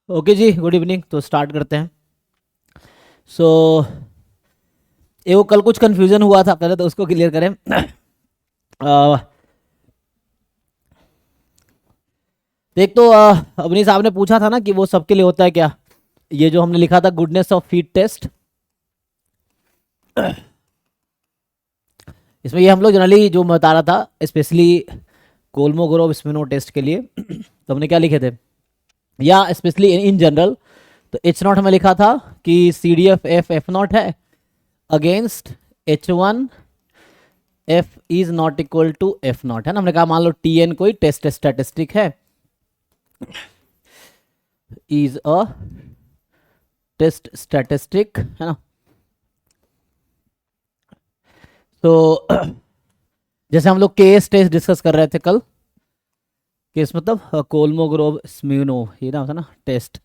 Okay जी, good evening. तो start करते हैं। सो वो कल कुछ कंफ्यूजन हुआ था, पहले तो उसको क्लियर करें। अ, देख तो अवनी साहब ने पूछा था ना कि वो सबके लिए होता है क्या, ये जो हमने लिखा था गुडनेस ऑफ फीट टेस्ट। इसमें ये हम लोग जनरली जो बता रहा था, स्पेशली कोलमोग्रोव स्मिनो टेस्ट के लिए। तो हमने क्या लिखे थे, या स्पेशली इन जनरल, तो एच नॉट हमें लिखा था कि C D F F F not है against H one F is not equal to F not, है ना। हमने कहा मान लो टी एन कोई टेस्ट स्टैटिस्टिक है, इज अ टेस्ट स्टैटिस्टिक, है ना। तो जैसे हम लोग केस टेस्ट डिस्कस कर रहे थे कल, केस मतलब कोलमोग्रोव स्म्यूनो, ये ना था ना टेस्ट।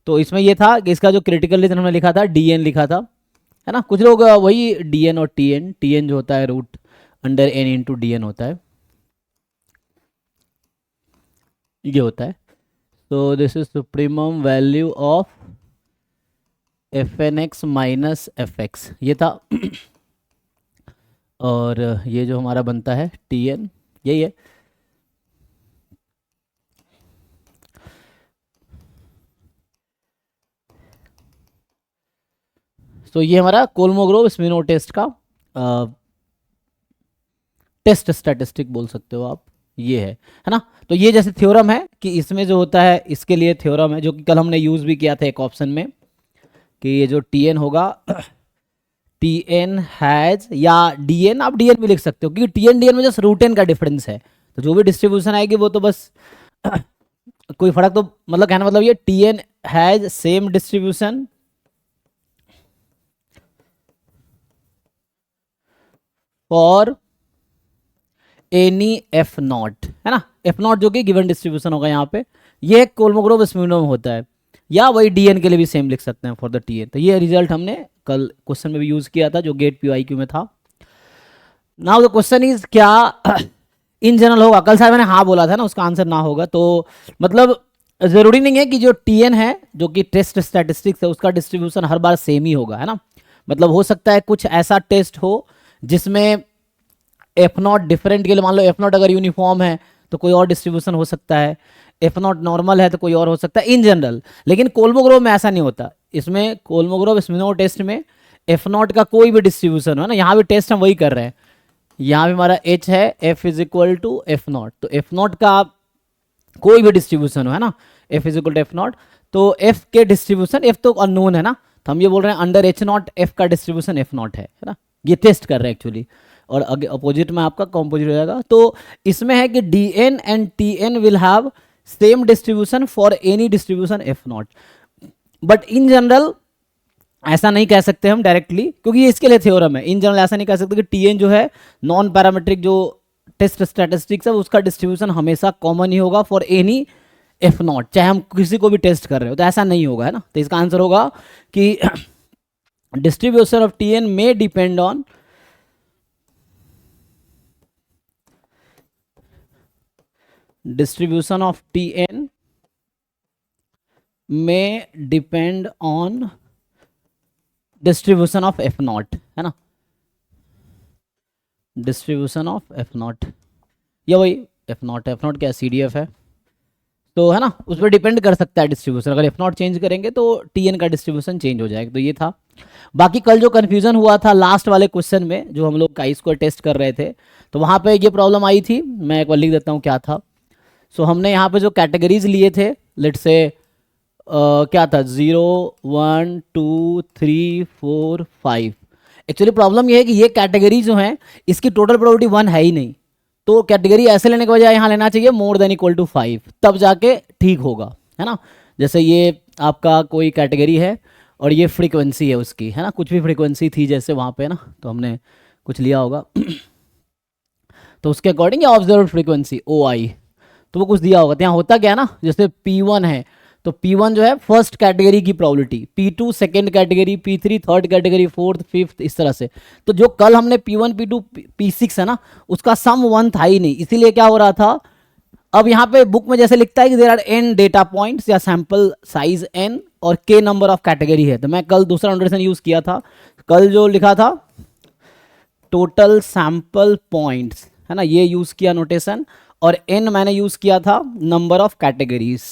तो इसमें ये था कि इसका जो क्रिटिकल रीजन हमने लिखा था डीएन लिखा था, है ना। कुछ लोग वही डीएन और टीएन, टीएन जो होता है root under N into D N होता है, ये होता है। तो this is supremum value of F N X minus F X, ये था। और ये जो हमारा बनता है टी एन, यही है। तो ये हमारा कोलमोग्रोव स्मिनो टेस्ट का टेस्ट स्टैटिस्टिक बोल सकते हो आप, ये है ना। तो ये जैसे थ्योरम है कि इसमें जो होता है, इसके लिए थ्योरम है जो कि कल हमने यूज भी किया था एक ऑप्शन में, कि ये जो टी एन होगा, टी एन हैज, या डी एन, आप डी एन भी लिख सकते हो क्योंकि टी एन डी एन में जस्ट रूट एन का डिफरेंस है। तो जो भी डिस्ट्रीब्यूशन आएगी वो तो बस कोई फर्क तो, मतलब कहना मतलब ये T N has same distribution for any F not, है ना। एफ नॉट जो कि गिवन डिस्ट्रीब्यूशन होगा यहाँ पे, ये कोलमोग्रोव स्म्यूनो में होता है, या वही डीएन के लिए भी सेम लिख सकते हैं फॉर द टीएन। तो ये रिजल्ट हमने कल क्वेश्चन में भी यूज किया था जो गेट पीआईक्यू में था। नाउ द क्वेश्चन इज क्या इन जनरल होगा। कल साहब मैंने हाँ बोला था ना, उसका आंसर ना होगा। तो मतलब जरूरी नहीं है कि जो टीएन है जो कि टेस्ट स्टैटिस्टिक्स है उसका डिस्ट्रीब्यूशन हर बार सेम ही होगा, है ना। मतलब हो सकता है कुछ ऐसा टेस्ट हो जिसमें एफ नॉट डिफरेंट के लिए, मान लो एफ नॉट अगर यूनिफॉर्म है तो कोई और डिस्ट्रीब्यूशन हो सकता है, एफ नॉट नॉर्मल है तो कोई और हो सकता है इन जनरल। लेकिन कोलमोग्रोव में ऐसा नहीं होता। इसमें कोलमोग्रोव स्मिनो टेस्ट में एफ नॉट का कोई भी डिस्ट्रीब्यूशन हो ना, यहाँ भी टेस्ट हम वही कर रहे हैं। यहाँ भी हमारा एच है, F is equal to F not, तो एफ नॉट का कोई भी डिस्ट्रीब्यूशन हो, है ना, F is equal to F not. तो एफ के डिस्ट्रीब्यूशन, एफ तो अननोन है ना, तो हम ये बोल रहे हैं अंडर एच नॉट एफ का डिस्ट्रीब्यूशन एफ नॉट है ना। ये टेस्ट कर रहे हैं एक्चुअली, और अपोजिट में आपका कॉम्पोजिट हो जाएगा। तो इसमें है कि D N and T N will have same distribution for any distribution F not. But in general ऐसा नहीं कह सकते हम डायरेक्टली, क्योंकि ये इसके लिए थ्योरम है। इन जनरल ऐसा नहीं कह सकते कि टी एन जो है नॉन पैरामीट्रिक जो टेस्ट स्टैटिस्टिक्स है उसका डिस्ट्रीब्यूशन हमेशा कॉमन ही होगा फॉर एनी एफ नॉट, चाहे हम किसी को भी टेस्ट कर रहे हो, तो ऐसा नहीं होगा, है ना। तो इसका आंसर होगा कि distribution of T N may depend on distribution of Tn may depend on distribution of F naught, है ना, distribution of F naught, या वही F naught है। F naught क्या है, CDF है, तो है ना, उस पर डिपेंड कर सकता है डिस्ट्रीब्यूशन। अगर F naught चेंज करेंगे तो Tn का डिस्ट्रीब्यूशन चेंज हो जाएगा। तो ये था। बाकी कल जो कन्फ्यूजन हुआ था लास्ट वाले क्वेश्चन में जो हम लोग काई स्क्वायर टेस्ट कर रहे थे, तो वहाँ पे ये प्रॉब्लम आई थी। मैं एक बार लिख देता हूँ क्या था। सो हमने यहाँ पे जो कैटेगरीज लिए थे, लेट से क्या था, 0 1 2 3 4 5। एक्चुअली प्रॉब्लम ये है कि ये कैटेगरी जो है इसकी टोटल प्रोबेबिलिटी 1 है ही नहीं। तो कैटेगरी ऐसे लेने के बजाय यहाँ लेना चाहिए मोर देन इक्वल टू 5, तब जाके ठीक होगा, है ना। जैसे ये आपका कोई कैटेगरी है और ये फ्रीक्वेंसी है उसकी, है ना, कुछ भी फ्रीक्वेंसी थी जैसे वहाँ पे ना, तो हमने कुछ लिया होगा तो उसके अकॉर्डिंग या ऑब्जर्व फ्रीक्वेंसी ओ आई, तो वो कुछ दिया होगा। तो यहाँ होता क्या है ना, जैसे P1 है तो P1 जो है फर्स्ट कैटेगरी की probability, P2 second category, P3 third category, fourth fifth, इस तरह से। तो जो कल हमने P1 P2 P6 है ना, उसका सम 1 था ही नहीं, इसीलिए क्या हो रहा था, अब यहाँ पे बुक में जैसे लिखता है कि there are n data points या सैंपल साइज n और k नंबर ऑफ कैटेगरी है, तो मैं कल दूसरा नोटेशन यूज किया था, कल जो लिखा था टोटल सैंपल पॉइंट्स, है ना, ये यूज किया नोटेशन, और n मैंने यूज किया था नंबर ऑफ कैटेगरीज,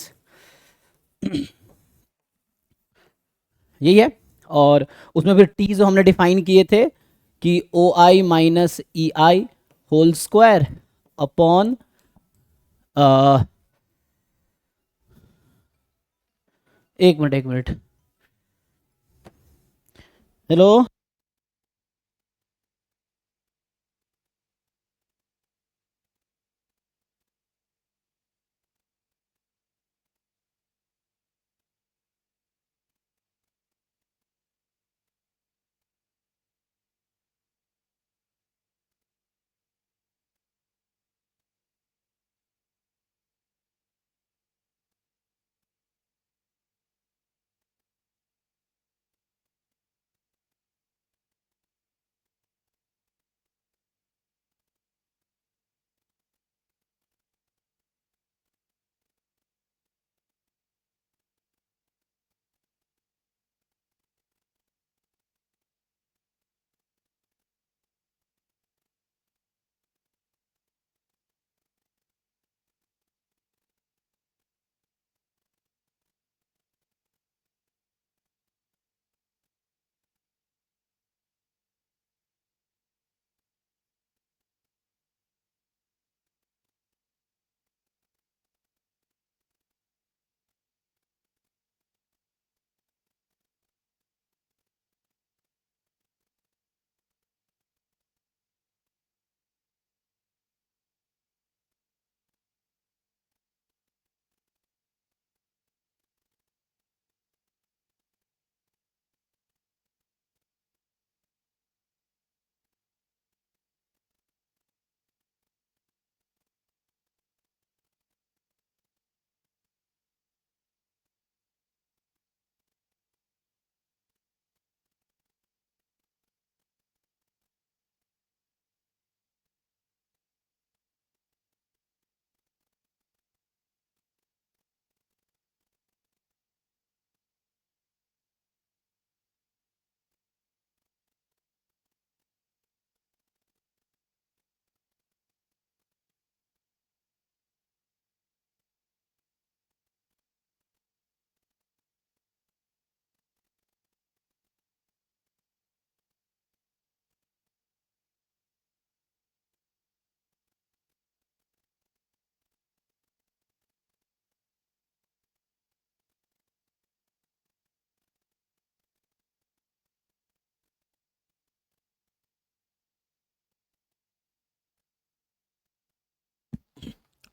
यही है। और उसमें फिर t जो हमने डिफाइन किए थे कि ओ आई माइनस ई आई होल स्क्वायर अपॉन एक मिनट, हेलो,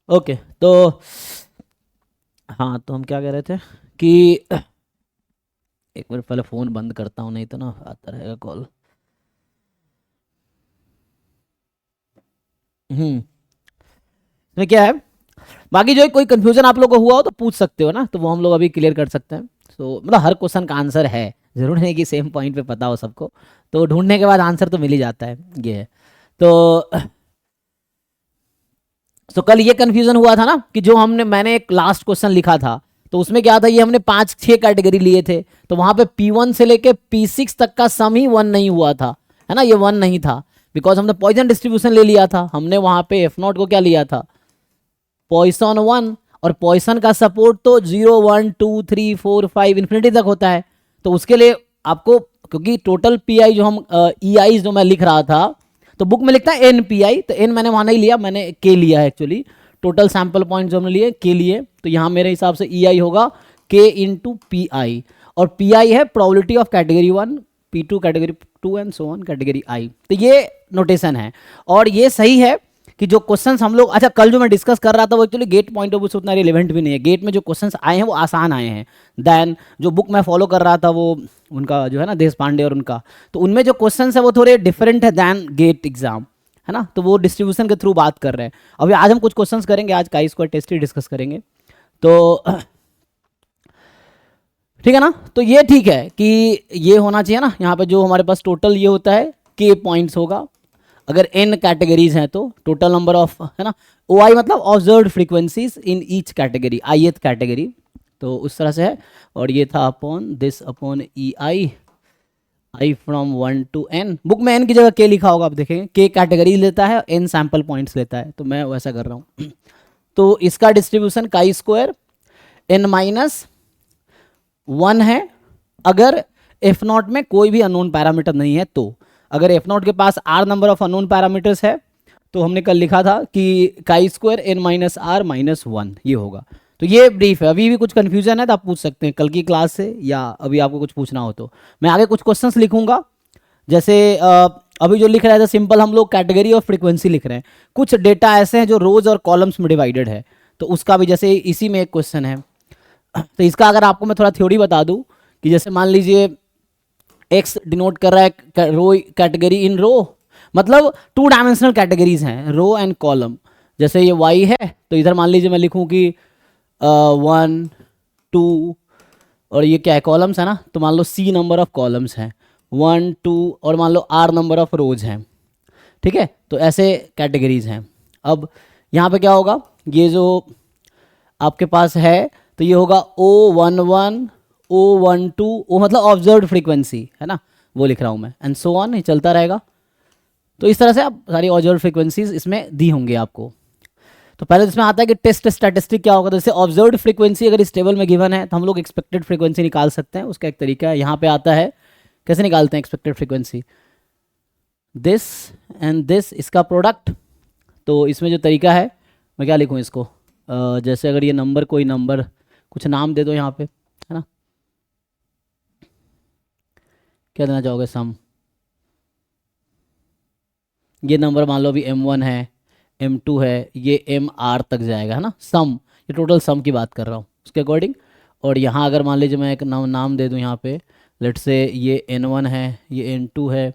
ओके, तो हाँ, तो हम क्या कह रहे थे कि एक मिनट पहले फोन बंद करता हूँ, नहीं तो ना आता रहेगा कॉल। इसमें क्या है, बाकी जो कोई कंफ्यूजन आप लोग को हुआ हो तो पूछ सकते हो ना, तो वो हम लोग अभी क्लियर कर सकते हैं। तो मतलब हर क्वेश्चन का आंसर है, जरूर नहीं कि सेम पॉइंट पे पता हो सबको, तो ढूंढने के बाद आंसर तो मिल ही जाता है, ये है। तो कल ये कंफ्यूजन हुआ था ना कि जो मैंने एक लास्ट क्वेश्चन लिखा था, तो उसमें क्या था, ये हमने 5-6 कैटेगरी लिए थे, तो वहां पे P1 से लेके P6 तक का सम ही 1 नहीं हुआ था, है ना, ये 1 नहीं था, बिकॉज हमने पॉइजन डिस्ट्रीब्यूशन ले लिया था, हमने वहां पे F0 को क्या लिया था, पॉइसन 1, और पॉइसन का सपोर्ट तो 0 1 2 3 4 5 इन्फिनिटी तक होता है, तो उसके लिए आपको, क्योंकि टोटल पी जो हम ई जो मैं लिख रहा था, तो बुक में लिखता है एन पी आई, तो एन मैंने वहां नहीं लिया, मैंने के लिया है एक्चुअली, टोटल सैंपल पॉइंट जो हमने लिए के लिए, तो यहाँ मेरे हिसाब से ई आई होगा के इंटू पी आई, और पी आई है probability of category 1, P2 category 2 and so on category I, तो ये नोटेशन है। और ये सही है कि जो क्वेश्चंस हम लोग, अच्छा कल जो मैं डिस्कस कर रहा था वो actually get point of view से उतना रिलेवेंट भी नहीं है, गेट में जो क्वेश्चंस आए हैं वो आसान आए हैं, देन जो बुक मैं फॉलो कर रहा था वो उनका जो है ना देश पांडे और उनका, तो उनमें जो क्वेश्चंस है वो थोड़े डिफरेंट है दैन गेट एग्जाम, है ना, तो वो डिस्ट्रीब्यूशन के थ्रू बात कर रहे हैं। अभी आज हम कुछ क्वेश्चंस करेंगे, आज का स्क्वायर टेस्ट ही डिस्कस करेंगे, तो ठीक है ना, तो ये ठीक है कि ये होना चाहिए ना, यहाँ पे जो हमारे पास टोटल ये होता है के पॉइंट्स होगा, अगर n कैटेगरीज हैं तो टोटल नंबर ऑफ, है ना, OI मतलब observed frequencies in each category, ith category, तो उस तरह से है। और ये था upon this upon I from 1 to n। Book में n की जगह k लिखा होगा, आप देखेंगे k कैटेगरी लेता है, n सैम्पल पॉइंट्स लेता है, तो मैं वैसा कर रहा हूँ। तो इसका distribution chi square n minus 1 है अगर एफ नॉट में कोई भी अननोन पैरामीटर नहीं है। तो अगर एफ नॉट के पास r number of unknown parameters है तो हमने कल लिखा था कि chi square n minus R minus 1 ये होगा। तो ये ब्रीफ है, अभी भी कुछ कंफ्यूजन है तो आप पूछ सकते हैं कल की क्लास से, या अभी आपको कुछ पूछना हो तो मैं आगे कुछ क्वेश्चंस लिखूंगा। जैसे अभी जो लिख रहा है सिंपल हम लोग कैटेगरी ऑफ फ्रीक्वेंसी लिख रहे हैं, कुछ डेटा ऐसे हैं जो रोज और कॉलम्स में डिवाइडेड है, तो उसका भी जैसे इसी में एक क्वेश्चन है। तो इसका अगर आपको मैं थोड़ा थ्योरी बता दूं कि जैसे मान लीजिए x डिनोट कर रहा है रो कैटेगरी इन रो, मतलब 2 डायमेंशनल कैटेगरीज हैं रो एंड कॉलम। जैसे ये y है तो इधर मान लीजिए मैं लिखूं कि 1 2 और ये क्या है कॉलम्स है ना, तो मान लो c नंबर ऑफ कॉलम्स हैं 1 2 और मान लो r नंबर ऑफ रोज हैं, ठीक है, तो ऐसे कैटेगरीज हैं। अब यहाँ पे क्या होगा, ये जो आपके पास है तो ये होगा O11 O12 O मतलब ऑब्जर्व्ड फ्रीक्वेंसी है ना, वो लिख रहा हूँ मैं, एंड सो ऑन, ये चलता रहेगा। तो इस तरह से आप सारी ऑब्जर्व्ड फ्रीक्वेंसीज इसमें दी होंगी आपको। तो पहले इसमें आता है कि टेस्ट स्टैटिस्टिक क्या होगा, तो जैसे ऑब्जर्व्ड फ्रीक्वेंसी अगर इस टेबल में गिवन है तो हम लोग एक्सपेक्टेड फ्रीक्वेंसी निकाल सकते हैं, उसका एक तरीका है। यहाँ पे आता है कैसे निकालते हैं expected frequency, this and this, इसका प्रोडक्ट। तो इसमें जो तरीका है मैं क्या लिखूँ इसको, जैसे अगर ये नंबर कोई नंबर कुछ नाम दे दो यहाँ पे, है ना, क्या देना चाहोगे, सम, ये नंबर मान लो अभी m1 है m2 है, ये mr तक जाएगा, है ना, सम, ये टोटल सम की बात कर रहा हूँ उसके अकॉर्डिंग। और यहाँ अगर मान लीजिए मैं एक नाम दे दूँ यहाँ पे, लेट से ये n1 है, ये n2 है,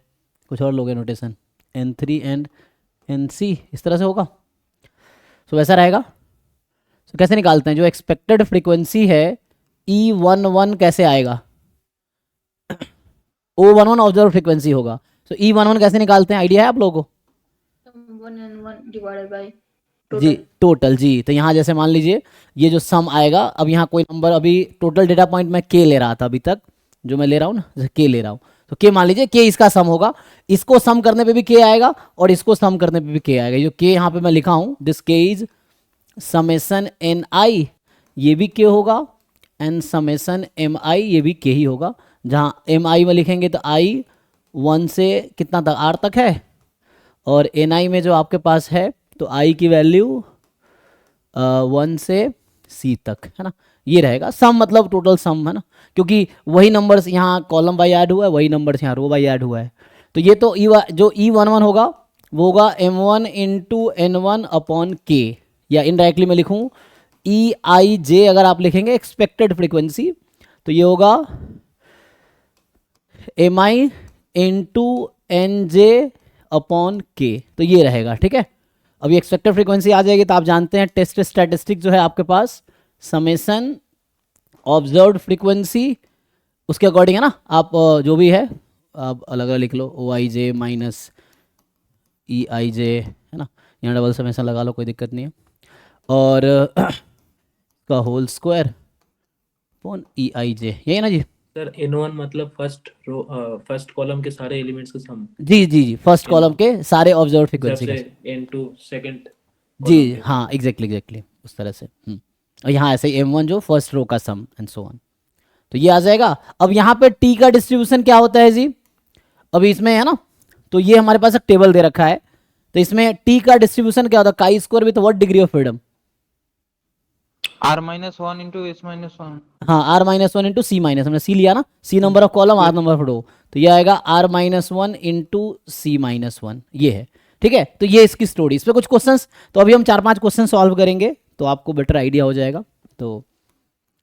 कुछ और लोगे नोटेशन n3 एंड nc, इस तरह से होगा। तो वैसा रहेगा। तो कैसे निकालते हैं, जो एक्सपेक्टेड फ्रीक्वेंसी है E11 कैसे आएगा, O11 ऑब्जर्व फ्रीक्वेंसी होगा, तो E11 कैसे निकालते हैं, आइडिया है आप लोगों को? 1 and 1 divided by G total, जी तो यहाँ जैसे मान लीजिए ये जो सम आएगा, अब यहाँ कोई नंबर, अभी टोटल डेटा पॉइंट मैं k ले रहा था अभी तक, जो मैं ले रहा हूँ ना, जैसे k ले रहा हूँ, तो k मान लीजिए k इसका सम होगा, इसको सम करने पे भी k आएगा और इसको सम करने पे भी k आएगा। जो k यहाँ पे मैं लिखा हूँ, this k is summation ni, ये भी k होगा, एंड समेसन mi ये भी k ही होगा। जहाँ mi में लिखेंगे तो i 1 से कितना तक, r तक है, और ni में जो आपके पास है तो i की वैल्यू 1 से c तक, है ना, ये रहेगा सम, मतलब टोटल सम, है ना, क्योंकि वही नंबर्स यहाँ कॉलम बाई ऐड हुआ है, वही नंबर्स यहाँ रो बाई ऐड हुआ है। तो ये तो जो E11 होगा वो होगा m1 into n1 upon k, या इनडायरेक्टली मैं लिखूँ EIJ, अगर आप लिखेंगे एक्सपेक्टेड फ्रीक्वेंसी तो ये होगा mi into nj upon k, तो ये रहेगा, ठीक है। अब ये एक्सपेक्टेड फ्रीक्वेंसी आ जाएगी तो आप जानते हैं टेस्ट स्टैटिस्टिक जो है आपके पास समेसन ऑब्जर्व्ड फ्रीक्वेंसी उसके अकॉर्डिंग है ना, आप जो भी है आप अलग अलग लिख लो, OIJ माइनस EIJ, है ना, यहाँ डबल समेसन लगा लो, कोई दिक्कत नहीं है, और का होल स्क्वायर अपॉन EIJ, यही है ना जी। सर n1 मतलब फर्स्ट रो फर्स्ट कॉलम के सारे एलिमेंट्स का सम, जी जी जी, फर्स्ट कॉलम के सारे ऑब्जर्व फ्रीक्वेंसी का, n2 सेकंड, जी हाँ एग्जैक्टली उस तरह से। और यहाँ ऐसे ही m1 जो फर्स्ट रो का सम एंड सो ऑन, तो ये आ जाएगा। अब यहाँ पे t का डिस्ट्रीब्यूशन क्या होता है जी, अभी इसमें है ना, तो ये हमारे पास एक टेबल दे रखा है, तो इसमें t का डिस्ट्रीब्यूशन क्या होता है, chi square with what degree of freedom, r-1 into s-1, हाँ r-1 इंटू c माइनस, हमने c लिया ना, c number of column r number of row, तो ये आएगा r-1 इंटू c-1, ये है, ठीक है। तो ये इसकी स्टोरी, इस पर कुछ क्वेश्चंस, तो अभी हम 4-5 क्वेश्चन सॉल्व करेंगे तो आपको बेटर आइडिया हो जाएगा। तो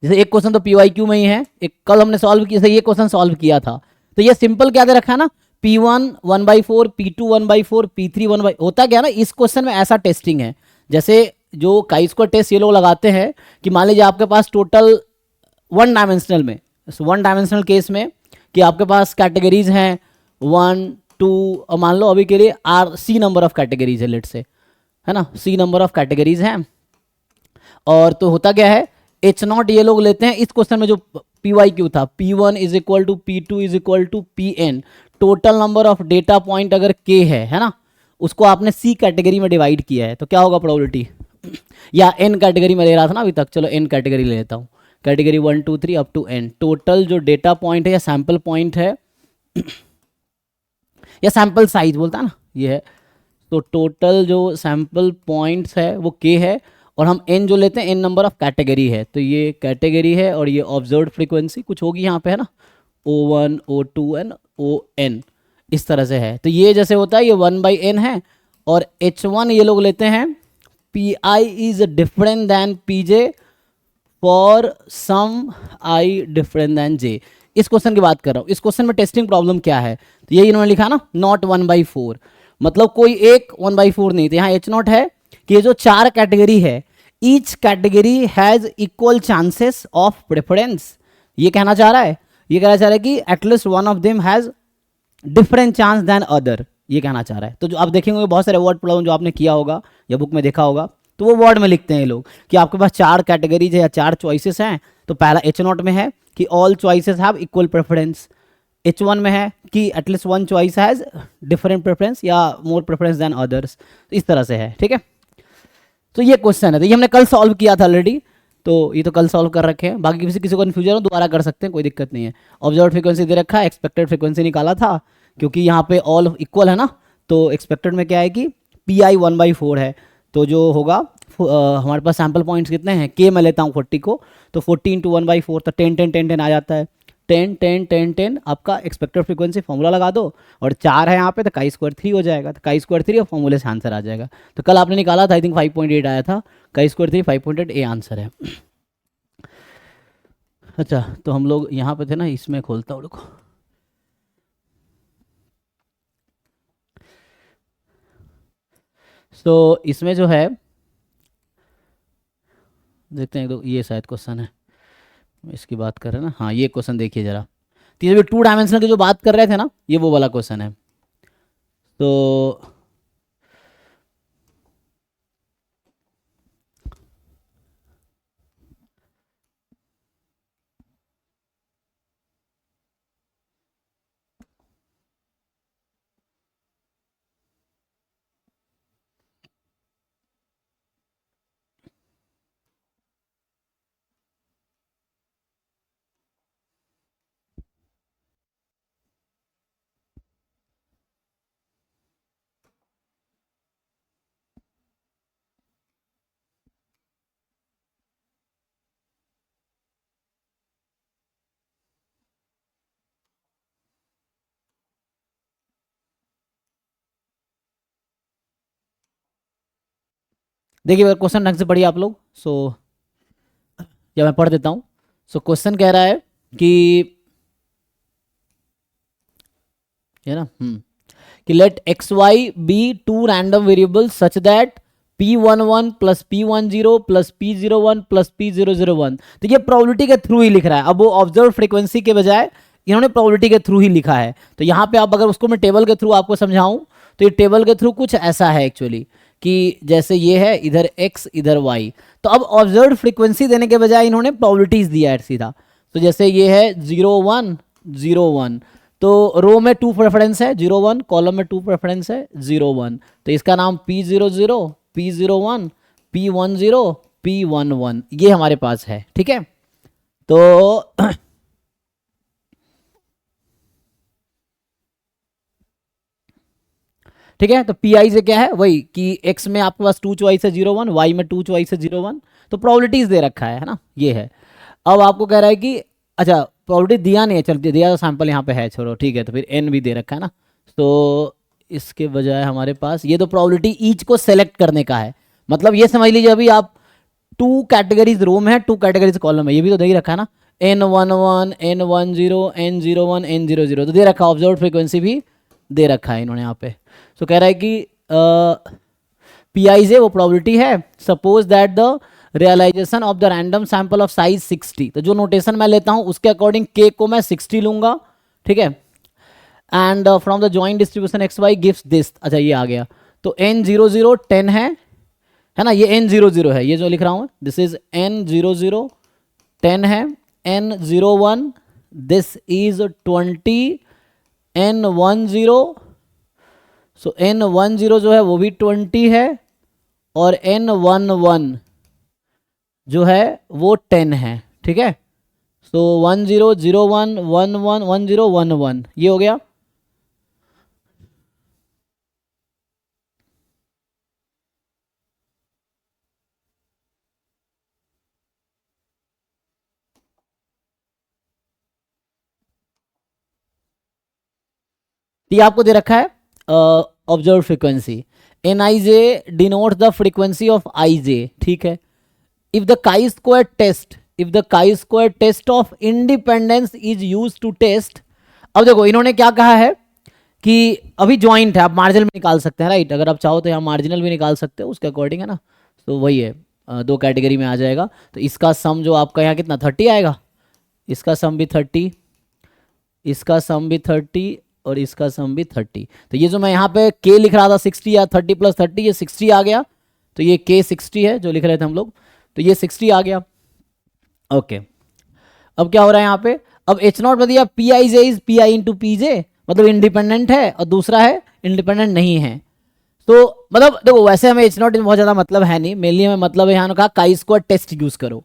जैसे एक क्वेश्चन तो PYQ में ही है, एक कल हमने सॉल्व किया, ये क्वेश्चन सॉल्व किया था, तो ये सिंपल क्या दे रखा है ना, P1 1/4, P2 1/4, P3 1/, होता क्या है ना इस क्वेश्चन में ऐसा टेस्टिंग है, जैसे जो काई स्क्वायर टेस्ट ये लोग लगाते हैं कि मान लीजिए आपके पास टोटल 1 डायमेंशनल में, 1 डायमेंशनल केस में कि आपके पास कैटेगरीज हैं 1 टू, मान लो अभी के लिए R C number of categories है लेट से, है ना, सी नंबर ऑफ कैटेगरीज हैं। और तो होता क्या है, एच नॉट ये लोग लेते हैं। इस क्वेश्चन में जो पी वाई क्यू था, P1 is equal to P2 is equal to PN, total number of data point अगर K है ना, उसको आपने सी कैटेगरी में डिवाइड किया है तो क्या होगा प्रोबेबिलिटी, या एन कैटेगरी में ले रहा था ना अभी तक, चलो एन कैटेगरी ले लेता हूँ, category 1 2 3 up to N, total जो डेटा पॉइंट है या सैंपल पॉइंट है या सैंपल साइज बोलता है ना, ये है, तो टोटल जो सैंपल पॉइंट्स है वो K है, और हम n जो लेते हैं n नंबर ऑफ कैटेगरी है, तो ये कैटेगरी है और ये ऑब्जर्व्ड फ्रीक्वेंसी कुछ होगी यहाँ पे, है ना, O1 O2 एंड ON इस तरह से है। तो ये जैसे होता है ये 1/n है, और H1 ये लोग लेते हैं Pi is different than Pj for some i different than j। इस क्वेश्चन की बात कर रहा हूँ। इस क्वेश्चन में टेस्टिंग प्रॉब्लम क्या है, तो ये इन्होंने लिखा ना नॉट 1/4, मतलब कोई एक 1/4 नहीं, तो यहाँ H नॉट है कि ये जो चार कैटेगरी है, each category has equal chances of preference. ये कहना चाह रहा है, ये कहना चाह रहा है कि at least one of them has different chance than other, ये कहना चाह रहा है। तो जो आप देखेंगे बहुत सारे वर्ड प्रॉब्लम जो आपने किया होगा या बुक में देखा होगा, तो वो वर्ड में लिखते हैं ये लोग कि आपके पास चार कैटेगरीज है या चार चॉइसेस हैं, तो पहला H नॉट में है कि all choices have equal preference, H1 में है कि at least one choice has different preference या मोर प्रेफरेंस देन अदर्स, इस तरह से है, ठीक है। तो ये क्वेश्चन है, तो ये हमने कल सॉल्व किया था ऑलरेडी, तो ये तो कल सॉल्व कर रखे हैं। बाकी किसी को कन्फ्यूजन हो दोबारा कर सकते हैं, कोई दिक्कत नहीं है। ऑब्जर्व फ्रीक्वेंसी दे रखा है, एक्सपेक्टेड फ्रीक्वेंसी निकाला था, क्योंकि यहाँ पे ऑल इक्वल है ना, तो एक्सपेक्टेड में क्या है कि Pi 1/4 है, तो जो होगा हमारे पास सैम्पल पॉइंट्स कितने हैं, K मैं लेता हूँ 40 को, तो 40 इंटू 1/4 तो 10 10 10 10 आ जाता है, 10 10 10 10 आपका एक्सपेक्टेड फ्रीक्वेंसी फॉर्मूला लगा दो, और 4 है यहाँ पे तो chi² 3 हो जाएगा, तो chi² 3 और फॉर्मूले से आंसर आ जाएगा। तो कल आपने निकाला था आई थिंक 5.8 आया था, chi² 3 5.8 ए आंसर है। अच्छा, तो हम लोग यहाँ पे थे ना, इसमें खोलता हूँ, रुको। तो इसमें जो है देखते हैं, तो ये शायद क्वेश्चन है, इसकी बात कर रहे हैं ना, हाँ ये क्वेश्चन देखिए जरा, तो ये 2 डायमेंशनल की जो बात कर रहे थे ना, ये वो वाला क्वेश्चन है। तो देखिए क्वेश्चन ढंग से पढ़िए आप लोग। या मैं पढ़ देता हूँ। क्वेश्चन कह रहा है कि है ना, कि let xy be 2 random variable such that P11 plus P10 plus P01 plus P001। तो ये प्रोबेबिलिटी के थ्रू ही लिख रहा है। अब वो ऑब्जर्व फ्रीक्वेंसी के बजाय इन्होंने प्रोबेबिलिटी के थ्रू ही लिखा है। तो यहाँ पे आप अगर उसको मैं टेबल के थ्रू आपको समझाऊं तो ये टेबल के थ्रू कुछ ऐसा है एक्चुअली, कि जैसे ये है इधर x इधर y, तो अब ऑब्जर्व फ्रीक्वेंसी देने के बजाय इन्होंने प्रोबेबिलिटीज दिया है सीधा। तो जैसे ये है 0 1 0 1, तो रो में 2 प्रेफरेंस है 0 1, कॉलम में 2 प्रेफरेंस है 0 1, तो इसका नाम P00 P01 P10 P11 ये हमारे पास है। ठीक है, तो ठीक है, तो पी आई से क्या है वही कि x में आपके पास 2 चॉइस है 0 1, y में 2 चॉइस है 0 1, तो प्रोबेबिलिटीज दे रखा है ना, ये है। अब आपको कह रहा है कि अच्छा प्रोबेबिलिटी दिया नहीं है, चल दिया तो सैंपल यहाँ पे है, छोड़ो ठीक है, तो फिर n भी दे रखा है ना, तो इसके बजाय हमारे पास ये तो प्रोबेबिलिटी ईच को सेलेक्ट करने का है। मतलब ये समझ लीजिए अभी आप 2 कैटेगरीज रो में है 2 कैटेगरीज कॉलम में, ये भी तो दे ही रखा है ना, n11 n10 n01 n00, तो दे रखा है। ऑब्जर्व फ्रीक्वेंसी भी दे रखा है इन्होंने यहाँ पे। तो कह रहा है कि पी आई जे वो प्रोबेबिलिटी है, suppose that the realization of the random sample of size 60, तो जो नोटेशन मैं लेता हूँ उसके अकॉर्डिंग के को मैं 60 लूंगा, ठीक है, and from the joint distribution X Y gives this. अच्छा ये आ गया, तो n 0 0 10 है ना, ये n 0 0 है, ये जो लिख रहा हूँ दिस इज n 0 0 10 है, n 0 1 this is 20, n 1 0, so n 1 0 जो है वो भी 20 है, और n 1 1 जो है वो 10 है, ठीक है। सो 1 0 0 1 1 1 1 0 1 1 ये हो गया। ये आपको दे रखा है observe frequency, N I J denote the frequency of I J, ठीक है। If the chi square test, if the chi square test of independence is use to test. अब देखो इन्होंने क्या कहा है कि अभी ज्वाइंट है, आप मार्जिनल में निकाल सकते हैं, राइट, अगर आप चाहो तो यहाँ मार्जिनल भी निकाल सकते हो उसके अकॉर्डिंग, है ना। तो वही है, दो कैटेगरी में आ जाएगा। तो इसका सम जो आपका यहाँ कितना 30 आएगा, इसका सम भी 30, इसका सम भी 30, और इसका सम भी 30। तो ये जो मैं यहाँ पे k लिख रहा था 60 या 30 + 30, ये 60 आ गया, तो ये k 60 है जो लिख रहे थे हम लोग, तो ये 60 आ गया। ओके, अब क्या हो रहा है यहाँ पे, अब H नॉट बता P I J is P I into P जे, मतलब इंडिपेंडेंट है, और दूसरा है इंडिपेंडेंट नहीं है। तो मतलब देखो वैसे हमें H नॉट बहुत ज़्यादा मतलब है नहीं, मेनली हमें मतलब है यहाँ कहा काई स्क्वायर टेस्ट यूज करो,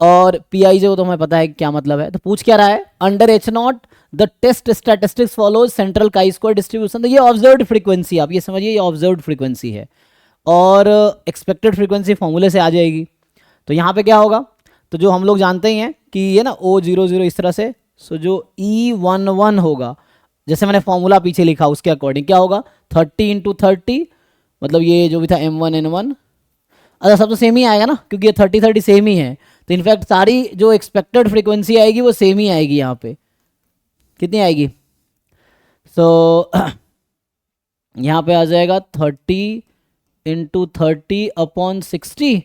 और पी आई जे को तो हमें पता है क्या मतलब है। तो पूछ क्या रहा है, under H not the test statistics follows central chi square distribution. तो ये ऑब्जर्व्ड फ्रीक्वेंसी, आप ये समझिए ये ऑब्जर्व्ड फ्रीक्वेंसी है, और एक्सपेक्टेड फ्रीक्वेंसी फॉर्मूले से आ जाएगी। तो यहाँ पे क्या होगा, तो जो हम लोग जानते ही हैं कि ये ना O00 इस तरह से, सो जो E11 होगा, जैसे मैंने फॉर्मूला पीछे लिखा उसके अकॉर्डिंग क्या होगा, 30 × 30, मतलब ये जो भी था M1 N1, अच्छा सब तो सेम ही आएगा ना, क्योंकि ये 30 30 सेम ही है। तो इनफैक्ट सारी जो एक्सपेक्टेड फ्रीक्वेंसी आएगी वो सेम ही आएगी। यहाँ पे कितनी आएगी, सो यहाँ पे आ जाएगा 30 × 30/60,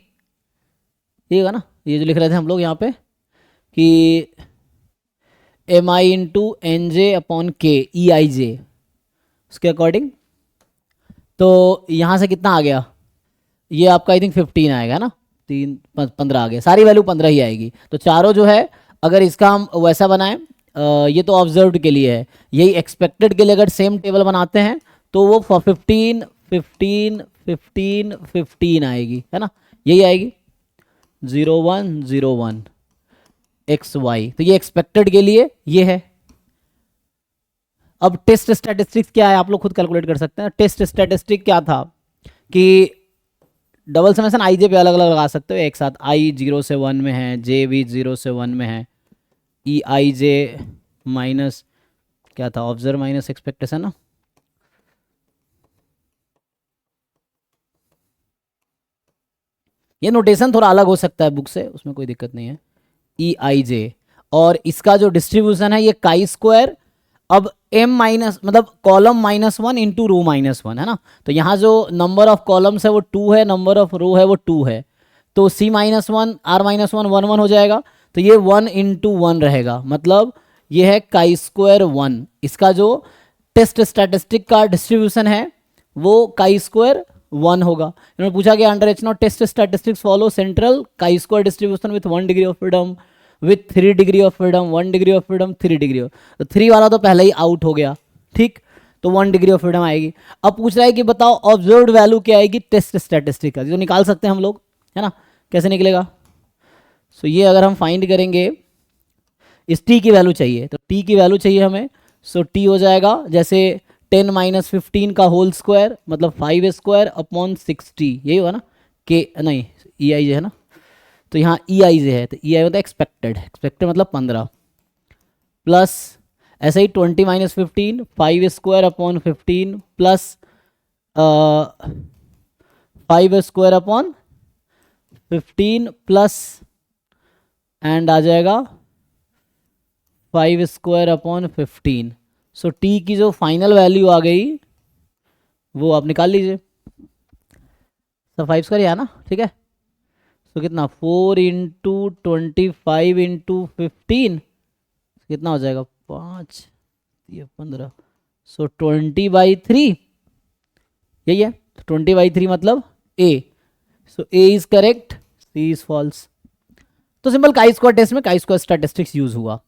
ये होगा ना, ये जो लिख रहे थे हम लोग यहाँ पे कि mi × nj/k ई आई जे, उसके अकॉर्डिंग। तो यहाँ से कितना आ गया, ये आपका आई थिंक 15 आएगा ना, 15 आ गया, सारी वैल्यू 15 ही आएगी। तो चारों जो है अगर इसका हम वैसा बनाएं, ये तो ऑब्जर्व्ड के लिए है, यही एक्सपेक्टेड के लिए अगर सेम टेबल बनाते हैं तो वो 15 15 15 15 आएगी, है ना, यही आएगी 0 1 0 1 एक्स वाई। तो ये एक्सपेक्टेड के लिए ये है। अब टेस्ट स्टैटिस्टिक्स क्या है आप लोग खुद कैलकुलेट कर सकते हैं। टेस्ट स्टैटिस्टिक क्या था कि डबल समेशन आई जे पे अलग अलग लगा सकते हो एक साथ, आई 0 से 1 में है, जे भी 0 से 1 में है, ई आई जे माइनस क्या था, ऑब्जर्व माइनस एक्सपेक्टेशन ना, ये नोटेशन थोड़ा अलग हो सकता है बुक से, उसमें कोई दिक्कत नहीं है, ई आई जे। और इसका जो डिस्ट्रीब्यूशन है ये काई स्क्वायर, अब m माइनस मतलब कॉलम -1 इंटू रो -1 है ना। तो यहाँ जो नंबर ऑफ कॉलम्स है वो 2 है, नंबर ऑफ रो है वो 2 है, तो c -1 r -1 1 1 हो जाएगा। तो ये 1 × 1 रहेगा, मतलब ये है काई स्क्वायर 1। इसका जो टेस्ट स्टैटिस्टिक का डिस्ट्रीब्यूशन है वो काई स्क्वायर 1 होगा। इन्होंने पूछा कि under H not test statistics follow central chi square distribution with 1 degree of freedom, with 3 degree of freedom, 1 degree of freedom, 3 degree of, तो 3 वाला तो पहले ही आउट हो गया, ठीक, तो 1 डिग्री ऑफ फ्रीडम आएगी। अब पूछ रहा है कि बताओ ऑब्जर्व्ड वैल्यू क्या आएगी टेस्ट स्टैटिस्टिक का, जो निकाल सकते हैं हम लोग, है ना, कैसे निकलेगा। सो ये अगर हम फाइंड करेंगे, इस टी की वैल्यू चाहिए, तो टी की वैल्यू चाहिए हमें, सो टी हो जाएगा जैसे 10 - 15 का होल स्क्वायर, मतलब 5² / 60, यही होगा ना, के नहीं ई आई जे है ना, तो यहाँ ई आई जे है, तो ई आई होता है एक्सपेक्टेड, एक्सपेक्टेड मतलब 15, प्लस ऐसे ही 20 - 15 5² / 15 प्लस 5² / 15 प्लस एंड आ जाएगा 5² / 15। सो टी की जो फाइनल वैल्यू आ गई वो आप निकाल लीजिए, तो 5² या ना, ठीक है। तो कितना 4 × 25 × 15 कितना हो जाएगा 5 ये 15 सो 20/3 यही है, 20/3 मतलब A, so A is correct, C is false. तो सिंपल काई स्क्वायर टेस्ट में काई स्क्वायर स्टैटिस्टिक्स यूज हुआ।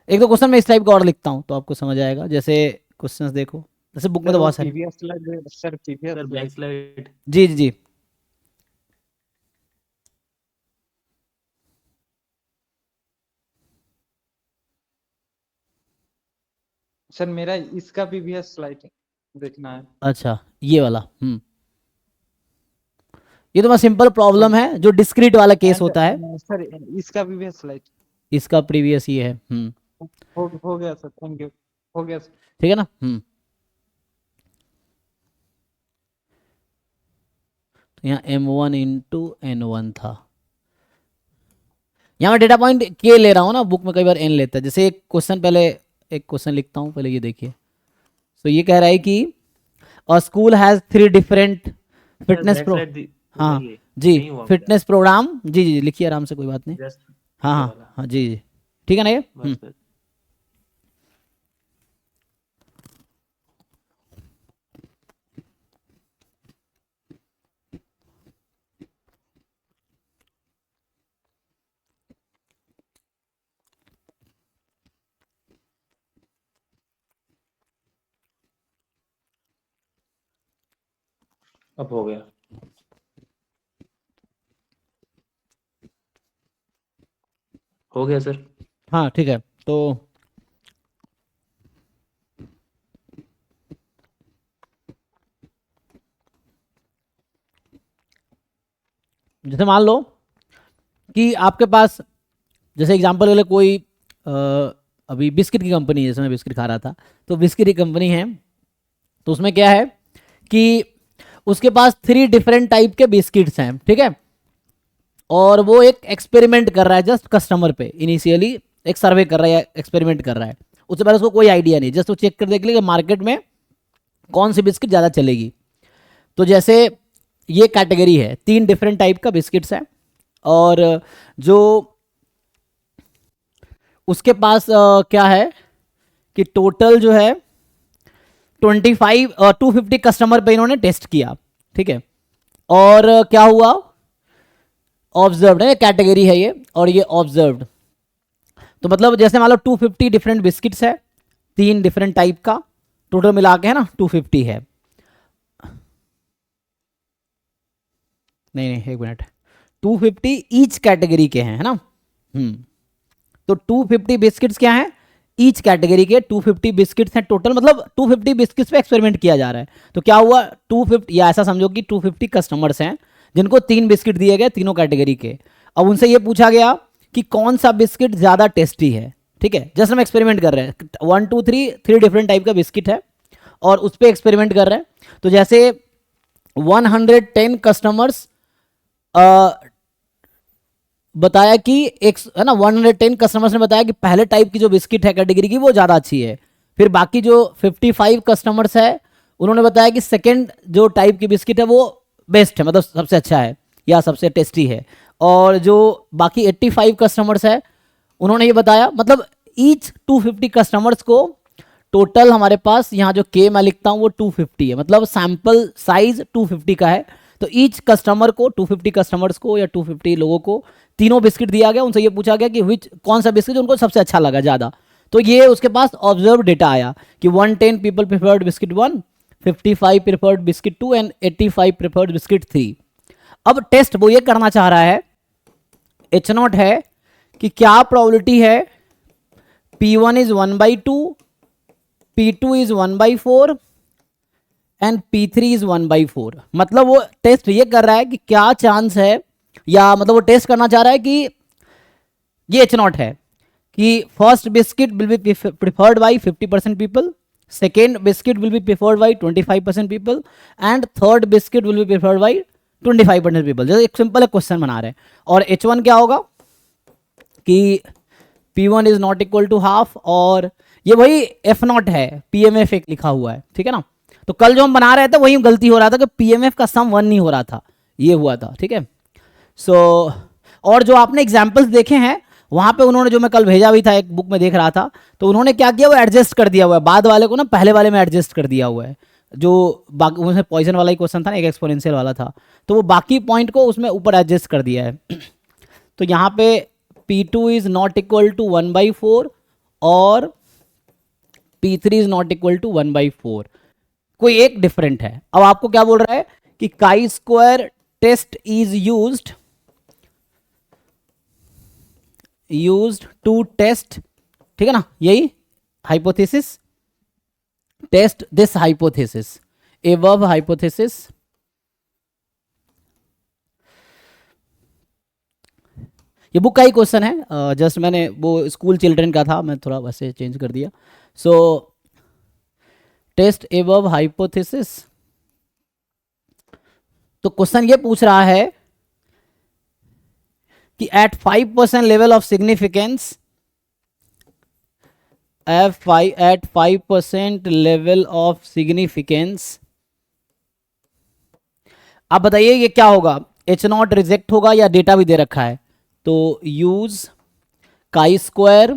एक दो क्वेश्चन मैं इस टाइप का और लिखता हूं तो आपको समझ आएगा। जैसे क्वेश्चंस देखो, जैसे बुक में तो बहुत सारे। Previous slide sir, previous sir black slide. जी जी जी, सर मेरा इसका प्रीवियस स्लाइड देखना है। अच्छा ये वाला। ये तो मैं सिंपल प्रॉब्लम है जो डिस्क्रीट वाला केस होता है। सर इसका प्रीवियस स्लाइड इसका प्रीवियस ये है। हो गया सर, थैंक यू, हो गया सर। ठीक है ना। तो यहाँ m1 इंटू n1 था। यहाँ मैं डेटा पॉइंट के ले रहा हूँ ना, बुक में कई बार n लेता है। जैसे एक क्वेश्चन, पहले एक क्वेश्चन लिखता हूँ, पहले ये देखिए। तो ये कह रहा है कि अ school has 3 different fitness pro, हाँ जी, फिटनेस प्रोग्राम, जी जी लिखिए आराम से, कोई बात नहीं। हाँ हाँ हाँ जी जी, ठीक है ना ये। अब हो गया। हो गया सर। हाँ ठीक है। तो जैसे मान लो कि आपके पास, जैसे एग्जांपल के लिए कोई अभी बिस्किट की कंपनी है, जैसे मैं बिस्किट खा रहा था, तो बिस्किट की कंपनी है, तो उसमें क्या है कि उसके पास 3 डिफरेंट टाइप के बिस्किट्स हैं, ठीक है। और वो एक एक्सपेरिमेंट कर रहा है जस्ट कस्टमर पे, इनिशियली एक सर्वे कर रहा है, एक्सपेरिमेंट कर रहा है। उससे पहले उसको कोई आइडिया नहीं, जस्ट वो चेक कर देख लेगा मार्केट में कौन सी बिस्किट ज़्यादा चलेगी। तो जैसे ये कैटेगरी है, 3 डिफरेंट टाइप का बिस्किट्स है, और जो उसके पास क्या है कि टोटल जो है 250 कस्टमर पे इन्होंने टेस्ट किया, ठीक है। और क्या हुआ, ऑब्जर्व्ड है, कैटेगरी है ये, और ये ऑब्जर्व्ड। तो मतलब जैसे मान लो 250 डिफरेंट बिस्किट्स है, 3 डिफरेंट टाइप का, टोटल मिला के है ना 250 है। नहीं एक मिनट, 250 ईच कैटेगरी के हैं, है ना। तो 250 बिस्किट्स क्या हैं, ईच कैटेगरी के 250 बिस्किट्स हैं टोटल, मतलब 250 बिस्किट्स पे एक्सपेरिमेंट किया जा रहा है। तो क्या हुआ, 250, या ऐसा समझो कि 250 कस्टमर्स हैं जिनको 3 बिस्किट दिए गए, तीनों कैटेगरी के। अब उनसे ये पूछा गया कि कौन सा बिस्किट ज़्यादा टेस्टी है, ठीक है। जैसे हम एक्सपेरिमेंट कर रहे हैं, 1 2 3 डिफरेंट टाइप का बिस्किट है और उस पर एक्सपेरिमेंट कर रहे हैं। तो जैसे 110 कस्टमर्स बताया कि एक है ना, 110 कस्टमर्स ने बताया कि पहले टाइप की जो बिस्किट है कैटेगरी की वो ज़्यादा अच्छी है। फिर बाकी जो 55 कस्टमर्स है उन्होंने बताया कि सेकेंड जो टाइप की बिस्किट है वो बेस्ट है, मतलब सबसे अच्छा है या सबसे टेस्टी है। और जो बाकी 85 कस्टमर्स है उन्होंने ये बताया, मतलब ईच 250 कस्टमर्स को टोटल हमारे पास यहाँ जो के मैं लिखता हूँ वो 250 है, मतलब सैंपल साइज 250 का है। तो ईच कस्टमर को, 250 कस्टमर्स को या 250 लोगों को तीनों बिस्किट दिया गया, उनसे ये पूछा गया कि विच कौन सा बिस्किट उनको सबसे अच्छा लगा ज़्यादा। तो ये उसके पास ऑब्जर्व डेटा आया कि 110 people preferred biscuit 1, 55 preferred biscuit 2 and 85 preferred biscuit 3। अब टेस्ट वो ये करना चाह रहा है, H0 है कि क्या प्रोबेबिलिटी है P1 is 1/2, P2 is 1/4 and P3 is 1/4। मतलब वो टेस्ट ये कर रहा है कि क्या चांस है, या मतलब वो टेस्ट करना चाह रहा है कि ये H0 है कि first biscuit will be preferred by 50% people, second biscuit will be preferred by 25% people and third biscuit will be preferred by 25% people. जैसे एक सिंपल क्वेश्चन बना रहे हैं। और H1 क्या होगा कि P1 is not equal to half, और ये वही F0 है, PMF एक लिखा हुआ है, ठीक है ना। तो कल जो हम बना रहे थे वही गलती हो रहा था कि PMF का सम 1 नहीं हो रहा था, ये हुआ था, ठीक है। सो और जो आपने एग्जाम्पल्स देखे हैं वहां पे उन्होंने, जो मैं कल भेजा भी था एक बुक में देख रहा था, तो उन्होंने क्या किया, वो एडजस्ट कर दिया हुआ है, बाद वाले को ना पहले वाले में एडजस्ट कर दिया हुआ है। जो बाकी उसमें पॉइजन वाला ही क्वेश्चन था ना, एक एक्सपोनेंशियल वाला था, तो वो बाकी पॉइंट को उसमें ऊपर एडजस्ट कर दिया है। तो यहाँ पे P2 is not equal to 1/4 और P3 is not equal to 1/4, कोई एक डिफरेंट है। अब आपको क्या बोल रहा है कि chi square test is used to test, ठीक है ना, यही hypothesis, test this hypothesis, above hypothesis. ये बुक का ही क्वेश्चन है, जस्ट मैंने वो स्कूल चिल्ड्रन का था, मैं थोड़ा वैसे चेंज कर दिया। सो टेस्ट एबव हाइपोथेसिस, तो क्वेश्चन ये पूछ रहा है कि at 5% level of significance, at 5% level of significance, आप बताइए ये क्या होगा, H0 रिजेक्ट होगा या डेटा भी दे रखा है। तो यूज काई स्क्वायर,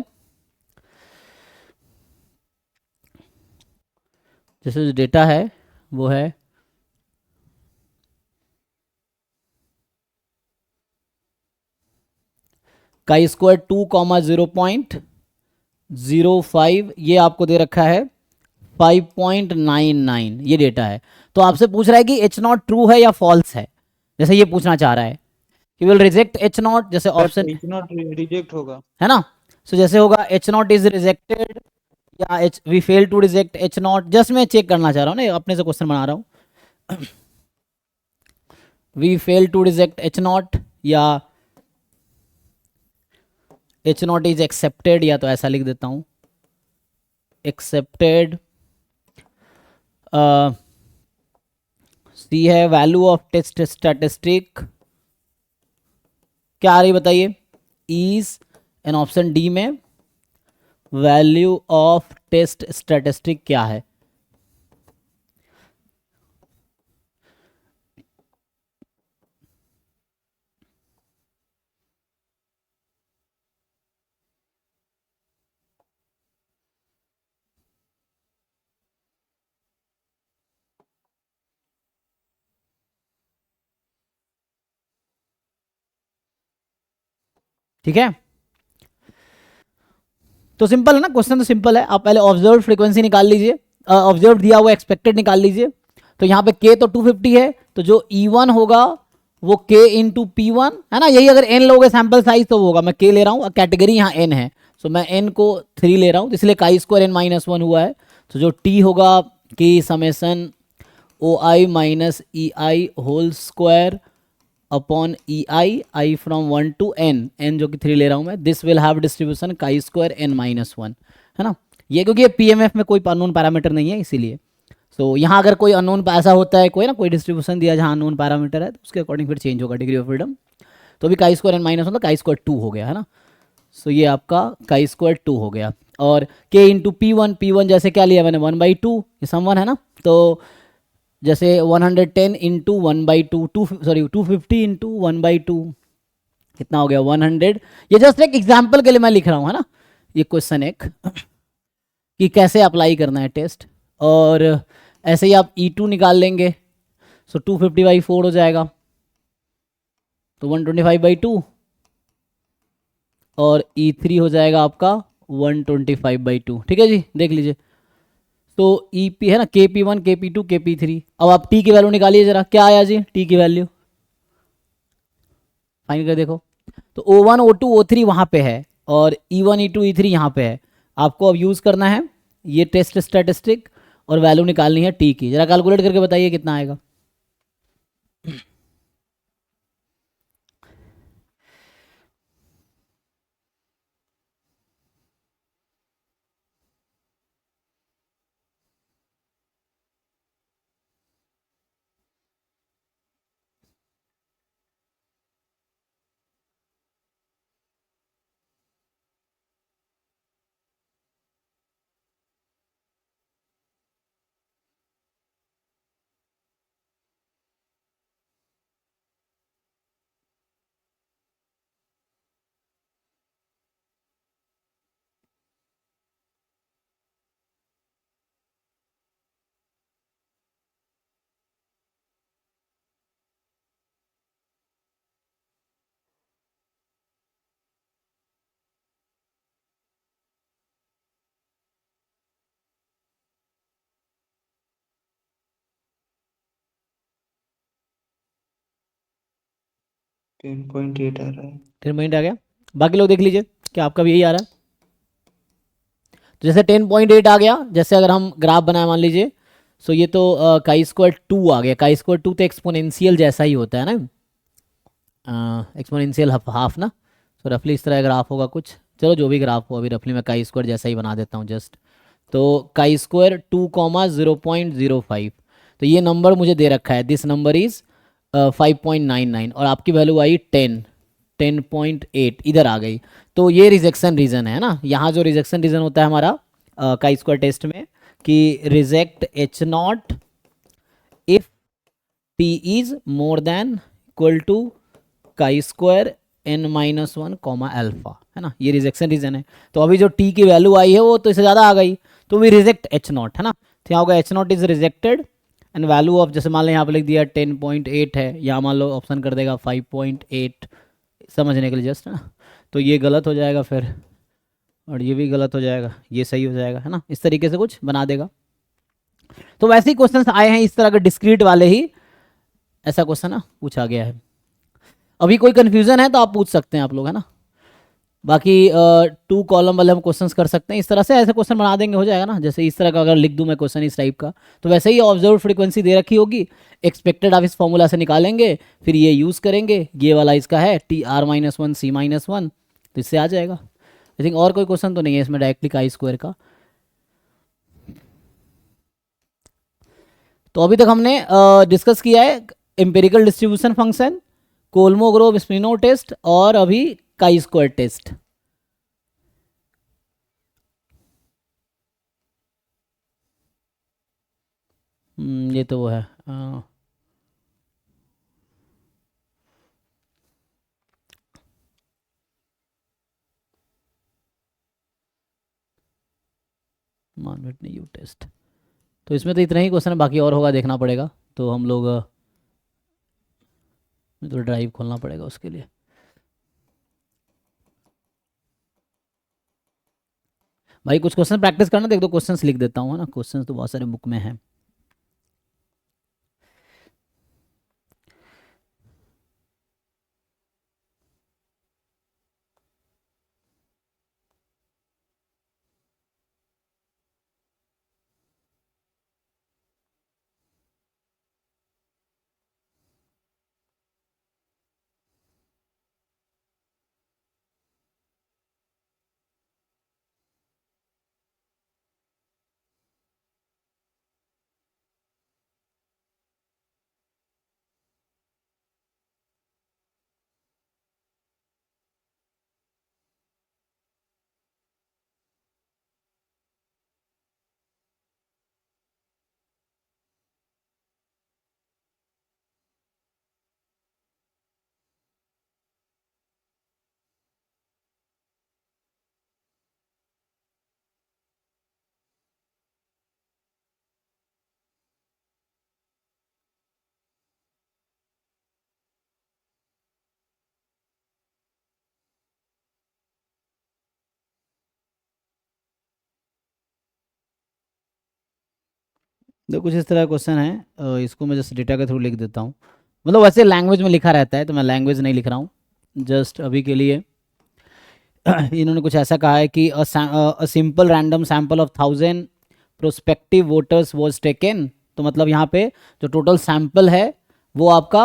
जैसे जो डेटा है वो है काई स्क्वायर 2,0.05, ये आपको दे रखा है 5.99, ये डेटा है। तो आपसे पूछ रहा है कि H0 ट्रू है या फॉल्स है, जैसे ये पूछना चाह रहा है कि विल रिजेक्ट H0, जैसे ऑप्शन इतना रिजेक्ट होगा। है ना। सो जैसे होगा H0 इज रिजेक्टेड या we fail to reject H0, just मैं चेक करना चाह रहा हूँ ना, अपने से क्वेश्चन बना रहा हूँ। We fail to reject H0 या H0 इज एक्सेप्टेड, या तो ऐसा लिख देता हूँ एक्सेप्टेड। सी है वैल्यू ऑफ टेस्ट स्टैटिस्टिक, क्या आ रही बताइए, इज एन ऑप्शन डी में वैल्यू ऑफ टेस्ट स्टैटिस्टिक क्या है। ठीक है, तो सिंपल है ना, क्वेश्चन तो सिंपल है। आप पहले ऑब्जर्व फ्रीक्वेंसी निकाल लीजिए, ऑब्जर्व दिया हुआ एक्सपेक्टेड निकाल लीजिए। तो यहाँ पे k तो 250 है, तो जो E1 होगा वो k इंटू P1 है ना, यही अगर n लोगे सैंपल साइज तो वो होगा, मैं k ले रहा हूँ, कैटेगरी यहाँ n है, सो मैं n को 3 ले रहा हूँ, इसलिए काई स्क्वायर n-1 हुआ है। तो जो t होगा k summation OI minus EI whole square upon I from 1 to n जो कि 3 ले रहा हूं मैं, this will have distribution chi square n-1, है ना। ये क्योंकि ये पीएमएफ में कोई अननोन पैरामीटर नहीं है इसीलिए। तो यहाँ अगर कोई अननोन ऐसा होता है, कोई ना कोई डिस्ट्रीब्यूशन दिया जहाँ अननोन पैरामीटर है, तो उसके अकॉर्डिंग फिर चेंज होगा डिग्री ऑफ फ्रीडम। तो अभी काई स्क्वायर n-1 तो काई स्क्वायर 2 हो गया, है ना। सो ये आपका काई स्क्वायर 2 हो गया, और k इंटू P1 जैसे क्या लिया मैंने 1/2, ये सम 1 है ना। तो जैसे 110 इंटू 1/2, 250 इंटू 1/2 कितना हो गया 100। ये जस्ट एक एग्जाम्पल के लिए मैं लिख रहा हूँ, है ना, ये क्वेश्चन एक कि कैसे अप्लाई करना है टेस्ट। और ऐसे ही आप E2 निकाल लेंगे, सो 250/4 हो जाएगा, तो 125/2, और E3 हो जाएगा आपका 125/2। ठीक है जी, देख लीजिए। तो EP है ना, KP1 KP2 KP3, अब आप T की वैल्यू निकालिए जरा, क्या आया जी T की वैल्यू, फाइन कर देखो। तो O1 O2 O3 वहाँ पे है, और E1 E2 E3 यहाँ पे है। आपको अब यूज़ करना है ये टेस्ट स्टैटिस्टिक, और वैल्यू निकालनी है T की, जरा कैलकुलेट करके बताइए कितना आएगा। 10.8 आ रहा है। 10 आ गया। बाकी लोग देख लीजिए क्या आपका भी यही आ रहा है। तो जैसे 10.8 आ गया, जैसे अगर हम ग्राफ बनाए मान लीजिए, सो ये तो काई स्क्वायर 2 आ गया। काई स्क्वायर 2 तो एक्सपोनेंशियल जैसा ही होता है ना, एक्सपोनेंशियल हाफ ना। तो रफली इस तरह ग्राफ होगा कुछ। चलो जो भी ग्राफ हो, अभी रफली मैं काई स्क्वायर जैसा ही बना देता हूँ जस्ट। तो काई स्क्वायर 2,0.05, तो ये नंबर मुझे दे रखा है, दिस नंबर इज 5.99 और आपकी वैल्यू आई 10.8 इधर आ गई। तो ये रिजेक्शन रीजन है ना। यहाँ जो रिजेक्शन रीजन होता है हमारा काई स्क्वायर टेस्ट में, कि reject H not if p is more than equal to chi square n-1 comma alpha, है ना। ये रिजेक्शन रीजन है। तो अभी जो t की वैल्यू आई है वो तो इससे ज़्यादा आ गई, तो वी रिजेक्ट एच नॉट, है ना। तो यहाँ होगा H not is rejected and value of, जैसे मान लो यहाँ पे लिख दिया 10.8 है, यहाँ मान लो ऑप्शन कर देगा 5.8, समझने के लिए जस्ट, है ना। तो ये गलत हो जाएगा फिर, और ये भी गलत हो जाएगा, ये सही हो जाएगा, है ना। इस तरीके से कुछ बना देगा। तो वैसे ही क्वेश्चन आए हैं इस तरह के डिस्क्रीट वाले ही, ऐसा क्वेश्चन ना पूछा गया है। अभी कोई कंफ्यूजन है तो आप पूछ सकते हैं आप लोग, है ना। बाकी 2 कॉलम वाले हम क्वेश्चंस कर सकते हैं इस तरह से, ऐसे क्वेश्चन बना देंगे, हो जाएगा ना। जैसे इस तरह का अगर लिख दूं मैं क्वेश्चन इस टाइप का, तो वैसे ही ऑब्जर्व फ्रीक्वेंसी दे रखी होगी, एक्सपेक्टेड आप इस फॉर्मूला से निकालेंगे, फिर ये यूज़ करेंगे, ये वाला इसका है TR-1 C-1, तो इससे आ जाएगा। आई थिंक और कोई क्वेश्चन तो नहीं है इसमें डायरेक्टली काई स्क्वायर का। तो अभी तक हमने डिस्कस किया है एम्पिरिकल डिस्ट्रीब्यूशन फंक्शन, कोलमोग्रोव स्पिनो टेस्ट और अभी काई स्क्वायर टेस्ट। ये तो वो है मानविटनी यू टेस्ट। तो इसमें तो इतना ही क्वेश्चन है, बाकी और होगा देखना पड़ेगा। तो हम लोग तो ड्राइव खोलना पड़ेगा उसके लिए। भाई कुछ क्वेश्चन प्रैक्टिस करना, देख दो क्वेश्चंस लिख देता हूँ, है ना। क्वेश्चंस तो बहुत सारे बुक में हैं। देखो कुछ इस तरह का क्वेश्चन है, इसको मैं जस्ट डेटा के थ्रू लिख देता हूँ। मतलब वैसे लैंग्वेज में लिखा रहता है, तो मैं लैंग्वेज नहीं लिख रहा हूँ जस्ट अभी के लिए। इन्होंने कुछ ऐसा कहा है कि a simple random sample of 1000 prospective voters was taken. तो मतलब यहाँ पे जो टोटल सैंपल है वो आपका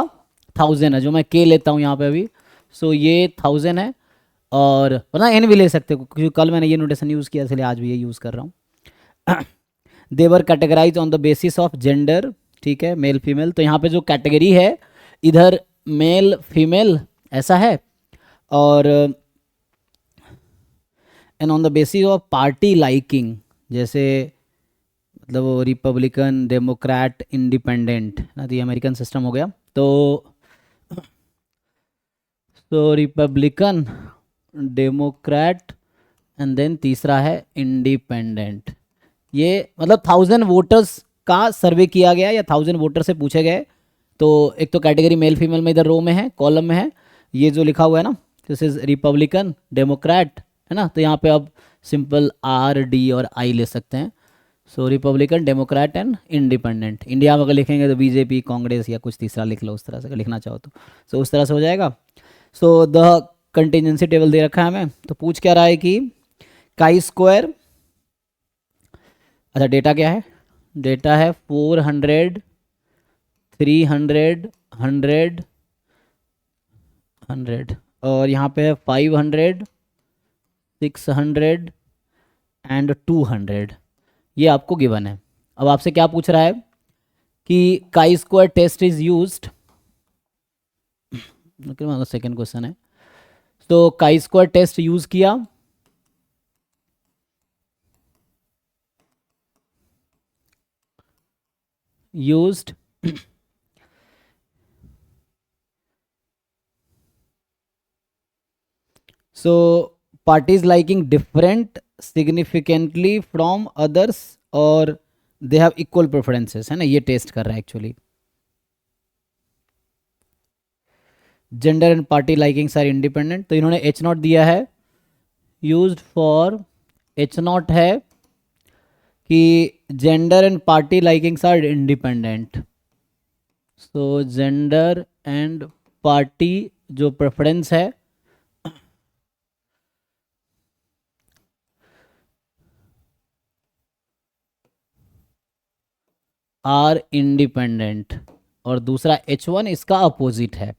1000 है, जो मैं के लेता हूँ यहाँ पे अभी। सो ये 1000 है, और वरना एन भी ले सकते हो, क्योंकि कल मैंने ये नोटेशन यूज़ किया, इसलिए आज भी ये यूज़ कर रहा हूँ। They were categorize on the basis of gender, ठीक है, मेल फीमेल। तो यहाँ पे जो कैटेगरी है इधर मेल फीमेल ऐसा है, और and on the basis of party liking, जैसे मतलब वो रिपब्लिकन डेमोक्रेट इंडिपेंडेंट ना, तो ये अमेरिकन सिस्टम हो गया। तो रिपब्लिकन डेमोक्रेट एंड देन तीसरा है इंडिपेंडेंट। ये मतलब 1000 वोटर्स का सर्वे किया गया या 1000 वोटर से पूछे गए। तो एक तो कैटेगरी मेल फीमेल में इधर रो में है, कॉलम में है, ये जो लिखा हुआ है ना, दिस इज रिपब्लिकन डेमोक्रेट, है ना। तो यहाँ पे अब सिंपल R D और I ले सकते हैं। So Republican, Democrat and Independent. India में अगर लिखेंगे तो बीजेपी, कांग्रेस या कुछ तीसरा लिख लो, उस तरह से अगर लिखना चाहो तो। सो उस तरह से हो जाएगा। सो द कंटिजेंसी टेबल दे रखा है हमें, तो पूछ क्या रहा है कि काई स्क्वायर, अच्छा डेटा क्या है, डेटा है 400, 300, 100, 100, और यहाँ पे है 500, 600 एंड 200। ये आपको गिवन है। अब आपसे क्या पूछ रहा है कि chi square test is used, second question है। तो काई स्क्वायर टेस्ट यूज किया, used so parties liking different significantly from others और they have equal preferences, है ना, ये टेस्ट कर रहा है actually. Gender and party likings are independent, तो इन्होंने एच नॉट दिया है, यूज्ड फॉर एच नॉट है कि gender and party likings are independent. So gender and party जो प्रेफरेंस है आर इंडिपेंडेंट, और दूसरा H1 इसका अपोजिट है,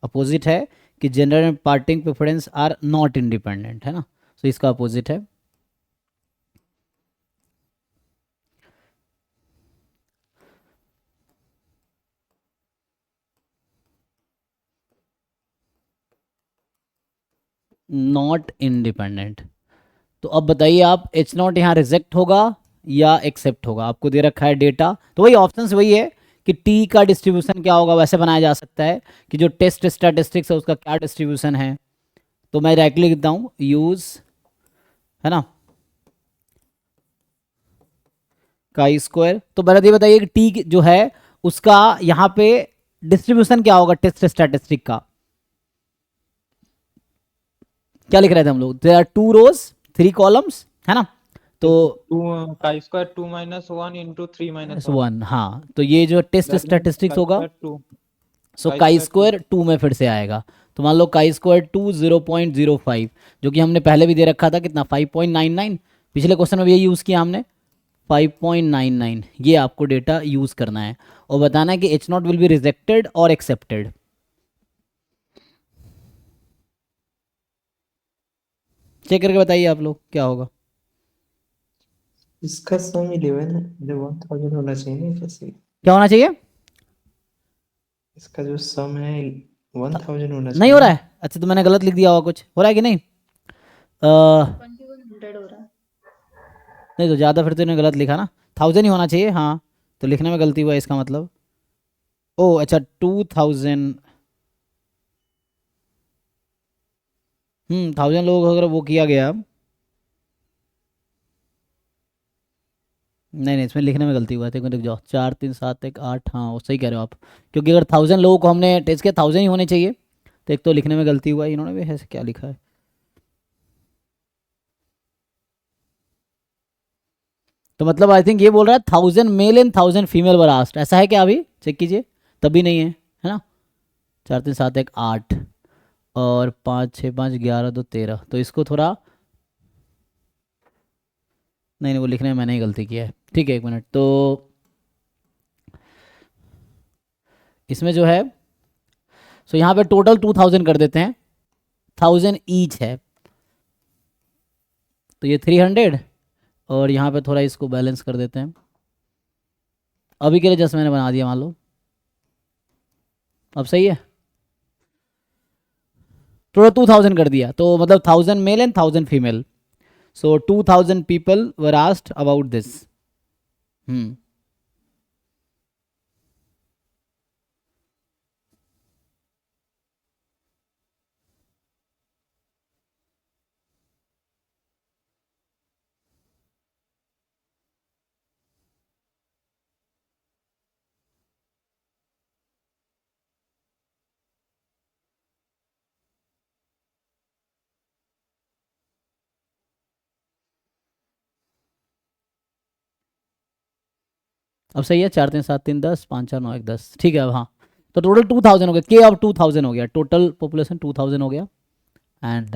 अपोजिट है कि gender and party preference are not independent, है ना। तो इसका अपोजिट है। Not independent. तो अब बताइए आप, एच नॉट यहाँ रिजेक्ट होगा या एक्सेप्ट होगा, आपको दे रखा है डेटा, तो वही ऑप्शन वही है कि टी का डिस्ट्रीब्यूशन क्या होगा, वैसे बनाया जा सकता है कि जो टेस्ट स्टैटिस्टिक्स है उसका क्या डिस्ट्रीब्यूशन है। तो मैं डायरेक्टली लिखता हूँ यूज, है ना, काई स्क्वायर। तो बराबर ये बताइए कि टी जो है उसका यहाँ पे डिस्ट्रीब्यूशन क्या होगा टेस्ट स्टैटिस्टिक का, क्या लिख रहे थे हम लोग, देयर आर 2 रोज 3 कॉलम्स, है ना। तो 2 chi square 2 minus 1 into 3 minus 1 1, हाँ, तो ये जो टेस्ट स्टैटिस्टिक्स होगा, सो काई काई स्क्वायर स्क्वायर 2 में फिर से आएगा। तो मान लो काई स्क्वायर 2 0.05, जो कि हमने पहले भी दे रखा था कितना 5.99, पिछले क्वेश्चन में भी यही यूज़ किया हमने 5.99। ये आपको डेटा यूज़ करना है और बताना है कि H not will be rejected और एक्सेप्टेड। चेक करके बताइए आप लोग क्या होगा। इसका सम 11 है, 1000 होना चाहिए ना कैसे? क्या होना चाहिए, इसका जो सम है 1000 होना नहीं हो चाहिए रहा ना? है, अच्छा तो मैंने गलत लिख दिया होगा, कुछ हो रहा है कि नहीं। 2100 हो रहा है। नहीं तो ज़्यादा फिर तो इन्होंने गलत लिखा ना, 1000 ही होना चाहिए, हाँ, तो लिखने में गलती हुआ है इसका मतलब। ओ अच्छा 2000, 1000 लोग अगर वो किया गया, नहीं नहीं इसमें लिखने में गलती हुआ है, तो रुक जाओ, 4 3 7 1 8, हाँ वो सही कह रहे हो आप, क्योंकि अगर 1000 लोगों को हमने टेस्ट किया 1000 ही होने चाहिए, तो एक तो लिखने में गलती हुआ है, इन्होंने भी ऐसे क्या लिखा है। तो मतलब आई थिंक ये बोल रहा है 1000 male and 1000 female were asked, ऐसा है क्या, अभी चेक कीजिए, तभी नहीं है ना। 4 3 7 1 8 और 5 6 5 11 2 13, तो इसको थोड़ा, नहीं नहीं वो लिखने में मैंने ही गलती किया है, ठीक है, एक मिनट। तो इसमें जो है, सो यहाँ पे टोटल 2000 कर देते हैं, 1000 ईच है, तो ये 300, और यहाँ पे थोड़ा इसको बैलेंस कर देते हैं, अभी के लिए जस्ट मैंने बना दिया मान लो, अब सही है, थोड़ा 2000 कर दिया, तो मतलब 1000 male and 1000 female, so 2000 people were asked about this. अब सही है, 4 3 7 3 10, 5 4 9 1 10, ठीक है अब हाँ। तो टोटल 2000 हो गया, के अब 2000 हो गया, टोटल पॉपुलेशन 2000 हो गया। एंड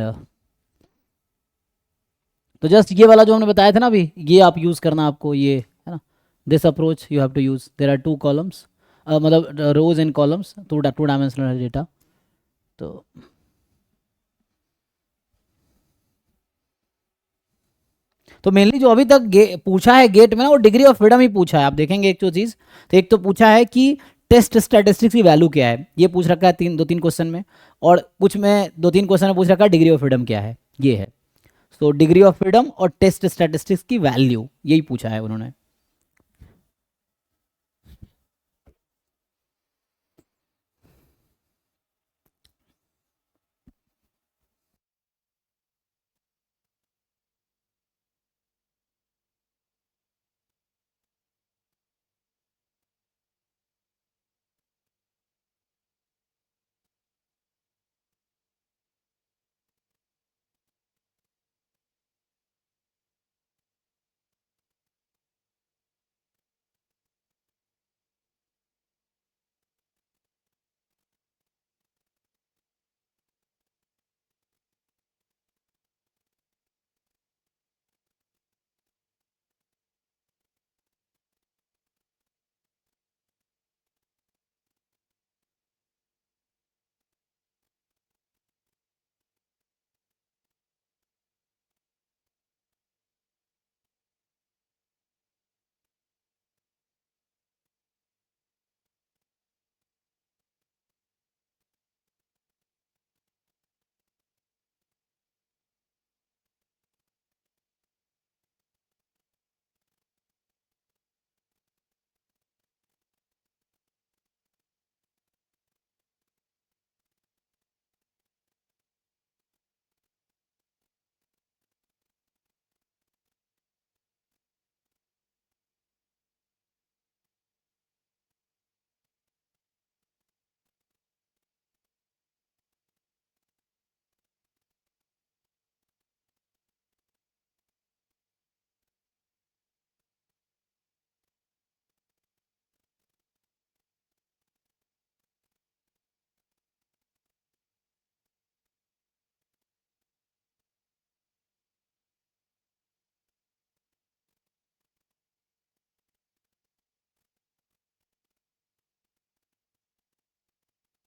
तो जस्ट ये वाला जो हमने बताया था ना अभी, ये आप यूज़ करना आपको, ये है ना, this approach you have to use. There are 2 columns, मतलब rows and columns, two dimensional data. तो मेनली जो अभी तक पूछा है गेट में ना, वो डिग्री ऑफ फ्रीडम ही पूछा है। आप देखेंगे एक जो चीज़, तो एक तो पूछा है कि टेस्ट स्टैटिस्टिक्स की वैल्यू क्या है, ये पूछ रखा है 2 3 क्वेश्चन में, और कुछ में 2 3 क्वेश्चन में पूछ रखा है डिग्री ऑफ फ्रीडम क्या है, ये है। तो डिग्री ऑफ फ्रीडम और टेस्ट स्टैटिस्टिक्स की वैल्यू, यही पूछा है उन्होंने।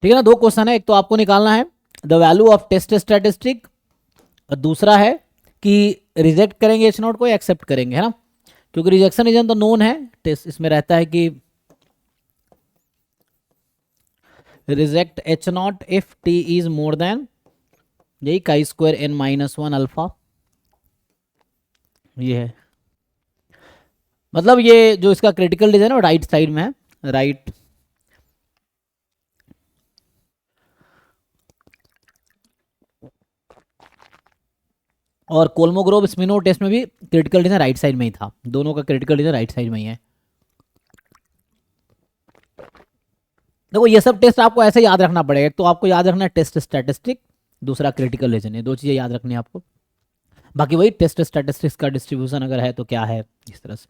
ठीक है ना, 2 क्वेश्चन है, एक तो आपको निकालना है the value of test statistic, और दूसरा है कि रिजेक्ट करेंगे एच नॉट को या एक्सेप्ट करेंगे, है ना। क्योंकि रिजेक्शन रीजन तो नोन है, टेस्ट इसमें रहता है कि reject H not if T is more then, यही chi square N minus 1 alpha, ये है। मतलब ये जो इसका क्रिटिकल रीजन है वो राइट साइड में है, राइट। और कोलमोग्रोव स्मिनो टेस्ट में भी क्रिटिकल रीजन राइट साइड में ही था, दोनों का क्रिटिकल रीजन राइट साइड में ही है। देखो ये सब टेस्ट आपको ऐसे याद रखना पड़ेगा, एक तो आपको याद रखना है टेस्ट स्टैटिस्टिक, दूसरा क्रिटिकल रीजन, ये 2 चीजें याद रखनी है आपको। बाकी वही टेस्ट स्टैटिस्टिक्स का डिस्ट्रीब्यूशन अगर है तो क्या है, इस तरह से।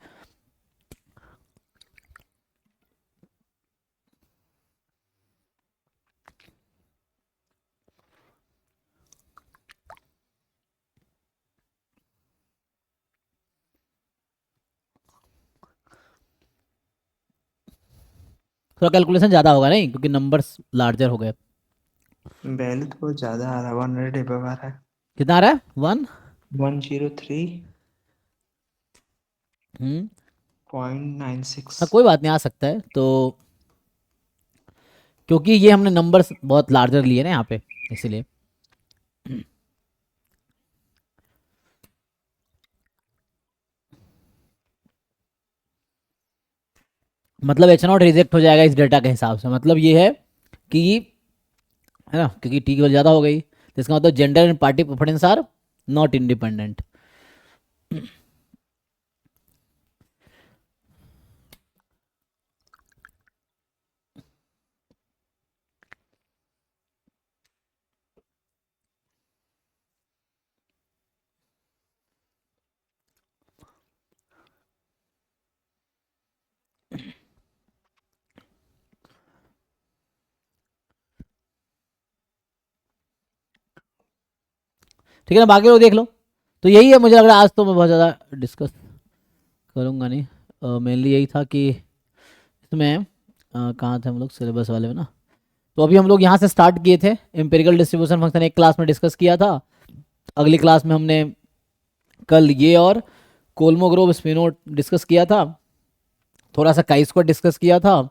थोड़ा कैलकुलेशन ज़्यादा होगा नहीं, क्योंकि नंबर्स लार्जर हो गए। वैल्यू तो बहुत ज्यादा आ रहा है, 100 above आ रहा है। कितना आ रहा है, 1 103.96। हाँ कोई बात नहीं, आ सकता है तो, क्योंकि ये हमने नंबर्स बहुत लार्जर लिए ना यहाँ पे, इसीलिए। मतलब एच नॉट रिजेक्ट हो जाएगा इस डेटा के हिसाब से, मतलब ये है कि, है ना, क्योंकि टी की वैल्यू ज़्यादा हो गई, तो इसका मतलब gender and party preference are not independent. ठीक है ना, बाकी लोग देख लो। तो यही है, मुझे लग रहा है आज तो मैं बहुत ज़्यादा डिस्कस करूँगा नहीं, मेनली यही था कि इसमें कहाँ थे हम लोग, सिलेबस वाले में ना। तो अभी हम लोग यहाँ से स्टार्ट किए थे, एम्पिरिकल डिस्ट्रीब्यूशन फंक्शन एक क्लास में डिस्कस किया था। अगली क्लास में हमने कल ये और कोलमोग्रोव स्पिनोट डिस्कस किया था, थोड़ा सा काई स्क्वायर डिस्कस किया था,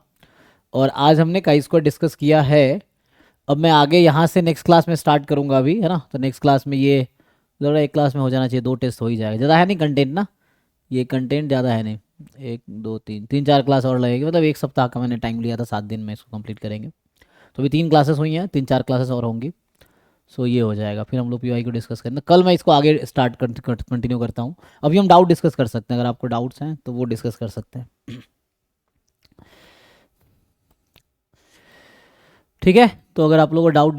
और आज हमने काई स्क्वायर डिस्कस किया है। अब मैं आगे यहाँ से नेक्स्ट क्लास में स्टार्ट करूँगा अभी, है ना। तो नेक्स्ट क्लास में ये लग रहा है एक क्लास में हो जाना चाहिए, 2 टेस्ट हो ही जाएगा, ज़्यादा है नहीं कंटेंट ना, ये कंटेंट ज़्यादा है नहीं, 1 2 3 4 क्लास और लगेगी, मतलब एक सप्ताह का मैंने टाइम लिया था, 7 दिन में इसको कंप्लीट करेंगे। तो अभी 3 क्लासेस हुई हैं, 3-4 क्लासेस और होंगी, सो ये हो जाएगा। फिर हम लोग पीवाई को डिस्कस करेंगे, कल मैं इसको आगे स्टार्ट कंटिन्यू करता हूँ। अभी हम डाउट डिस्कस कर सकते हैं, अगर आपको डाउट्स हैं तो वो डिस्कस कर सकते हैं। ठीक है, तो अगर आप लोगों को डाउट